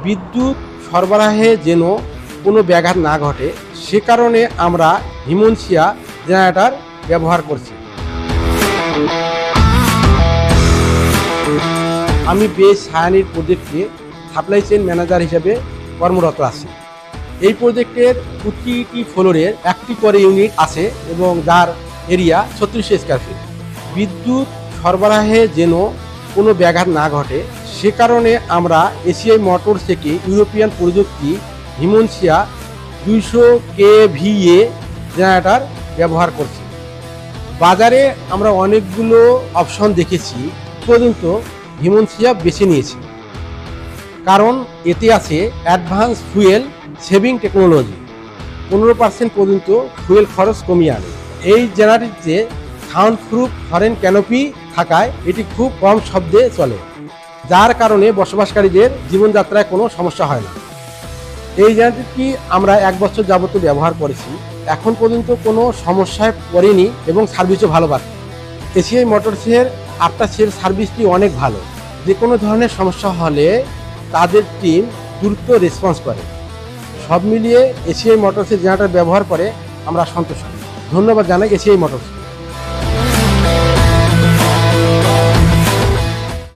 বিদ্যুৎ সরবরাহে যেন কোনো ব্যাঘাত না ঘটে সে কারণে আমরা হিমনশিয়া জেনারেটর ব্যবহার করছি। আমি বেশ সায়ানির প্রজেক্টে সাপ্লাই চেইন ম্যানেজার হিসেবে কর্মরত আছি। এই প্রজেক্টের প্রতিটি ফ্লোরের একটি করে ইউনিট আছে এবং যার এরিয়া 3600 স্কয়ার ফিট। বিদ্যুৎ সরবরাহে যেন কোনো ব্যাঘাত না ঘটে সে কারণে আমরা এসিআই মোটরস থেকে ইউরোপিয়ান প্রযুক্তি হিমনশিয়া 200 kVA জেনারেটর ব্যবহার করছি। বাজারে আমরা অনেকগুলো অপশন দেখেছি, পর্যন্ত হিমনশিয়া বেছে নিয়েছি কারণ এতে আছে অ্যাডভান্স ফুয়েল সেভিং টেকনোলজি। 15% পর্যন্ত ফুয়েল খরচ কমিয়ে আনে। এই জেনারেটরটিতে সাউন্ড প্রুফ হরেন ক্যানোপি থাকায় এটি খুব কম শব্দে চলে, যার কারণে বসবাসকারীদের জীবনযাত্রায় কোনো সমস্যা হয় না। এই জেনারেটরটি আমরা 1 বছর যাবত ব্যবহার করেছি, এখন পর্যন্ত কোনো সমস্যায় পড়েনি এবং সার্ভিসও ভালো পাচ্ছি। এসিআই মোটরসের আফটার সেল সার্ভিসটি অনেক ভালো। যে কোনো ধরনের সমস্যা হলে তাদের টিম দ্রুত রেসপন্স করে। সব মিলিয়ে এসিআই মোটরসের জেনারেটর ব্যবহার করে আমরা সন্তুষ্ট। ধন্যবাদ জানাই এসিআই মোটরস।